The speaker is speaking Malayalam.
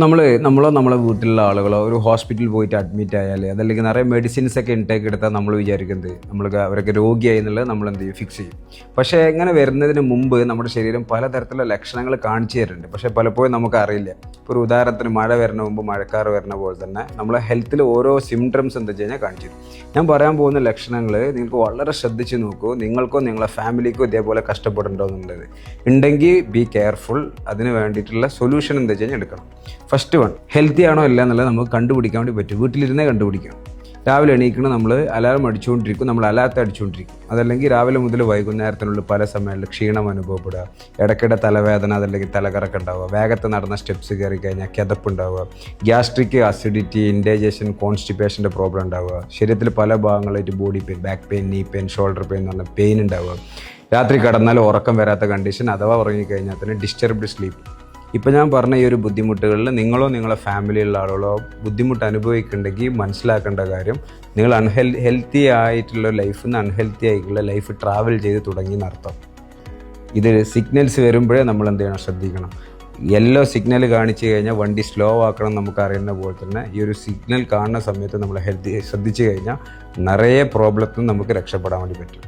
നമ്മളെ വീട്ടിലുള്ള ആളുകളോ ഒരു ഹോസ്പിറ്റലിൽ പോയിട്ട് അഡ്മിറ്റ് ആയാൽ അതല്ലെങ്കിൽ നിറയെ മെഡിസിൻസ് ഒക്കെ ഇൻടേക്ക് എടുത്താൽ നമ്മൾ വിചാരിക്കുന്നത് അവരൊക്കെ രോഗിയായി എന്നുള്ളത് നമ്മൾ എന്ത് ചെയ്യും, ഫിക്സ് ചെയ്യും. പക്ഷേ ഇങ്ങനെ വരുന്നതിന് മുമ്പ് നമ്മുടെ ശരീരം പലതരത്തിലുള്ള ലക്ഷണങ്ങൾ കാണിച്ചു തരുന്നുണ്ട്. പക്ഷേ പലപ്പോഴും നമുക്ക് അറിയില്ല. ഇപ്പോൾ ഒരു ഉദാഹരണത്തിന് മഴ വരുന്ന മുമ്പ് മഴക്കാറ് വരുന്ന പോലെ തന്നെ നമ്മളെ ഹെൽത്തിൽ ഓരോ സിംറ്റംസ് എന്താ വെച്ച് കഴിഞ്ഞാൽ കാണിച്ചു തരും. ഞാൻ പറയാൻ പോകുന്ന ലക്ഷണങ്ങൾ നിങ്ങൾക്ക് വളരെ ശ്രദ്ധിച്ച് നോക്കൂ. നിങ്ങൾക്കോ നിങ്ങളെ ഫാമിലിക്കോ ഇതേപോലെ കഷ്ടപ്പെടുന്നുണ്ടോ എന്നുള്ളത് ഉണ്ടെങ്കിൽ ബി കെയർഫുൾ. അതിന് വേണ്ടിയിട്ടുള്ള സൊല്യൂഷൻ എന്താ വെച്ച് കഴിഞ്ഞാൽ എടുക്കണം. ഫസ്റ്റ് വൺ, ഹെൽത്തി ആണോ അല്ല എന്നുള്ളത് നമുക്ക് കണ്ടുപിടിക്കാൻ വേണ്ടി പറ്റും. വീട്ടിലിരുന്നേ കണ്ടുപിടിക്കാം. രാവിലെ എണീക്കണം, നമ്മൾ അലാറം അടിച്ചുകൊണ്ടിരിക്കും, നമ്മൾ അലാറത്തെ അടിച്ചുകൊണ്ടിരിക്കും. അതല്ലെങ്കിൽ രാവിലെ മുതൽ വൈകുന്നേരത്തിനുള്ളിൽ പല സമയങ്ങളിൽ ക്ഷീണം അനുഭവപ്പെടുക, ഇടയ്ക്കിടെ തലവേദന, അതല്ലെങ്കിൽ തലകറക്കം ഉണ്ടാവുക, വേഗത്തിൽ നടന്ന സ്റ്റെപ്സ് കയറി കഴിഞ്ഞാൽ കിതപ്പുണ്ടാവുക, ഗ്യാസ്ട്രിക് അസിഡിറ്റി, ഇൻഡൈജഷൻ, കോൺസ്റ്റിപ്പേഷൻ്റെ പ്രോബ്ലം ഉണ്ടാവുക, ശരീരത്തിൽ പല ഭാഗങ്ങളായിട്ട് body pain, back pain, knee pain, shoulder pain എന്ന് പറഞ്ഞ പെയിൻ ഉണ്ടാവുക, രാത്രി കിടന്നാൽ ഉറക്കം വരാത്ത കണ്ടീഷൻ, അഥവാ ഉറങ്ങിക്കഴിഞ്ഞാൽ തന്നെ ഡിസ്റ്റർബ്ഡ് സ്ലീപ്പ്. ഇപ്പോൾ ഞാൻ പറഞ്ഞ ഈ ഒരു ബുദ്ധിമുട്ടുകളിൽ നിങ്ങളോ നിങ്ങളെ ഫാമിലിയിലുള്ള ആളുകളോ ബുദ്ധിമുട്ട് അനുഭവിക്കുന്നുണ്ടെങ്കിൽ മനസ്സിലാക്കേണ്ട കാര്യം, നിങ്ങൾ ഹെൽത്തി ആയിട്ടുള്ള ലൈഫിൽ നിന്ന് അൺഹെൽത്തി ആയിട്ടുള്ള ലൈഫ് ട്രാവൽ ചെയ്ത് തുടങ്ങി എന്നർത്ഥം. ഇത് സിഗ്നൽസ് വരുമ്പോഴേ നമ്മൾ എന്ത് ചെയ്യണം, ശ്രദ്ധിക്കണം. യെല്ലോ സിഗ്നൽ കാണിച്ചു കഴിഞ്ഞാൽ വണ്ടി സ്ലോ ആക്കണം നമുക്ക് അറിയുന്ന പോലെ തന്നെ ഈ ഒരു സിഗ്നൽ കാണുന്ന സമയത്ത് നമ്മൾ ശ്രദ്ധിച്ചു കഴിഞ്ഞാൽ നിറയെ പ്രോബ്ലത്തിൽ നമുക്ക് രക്ഷപ്പെടാൻ വേണ്ടി പറ്റും.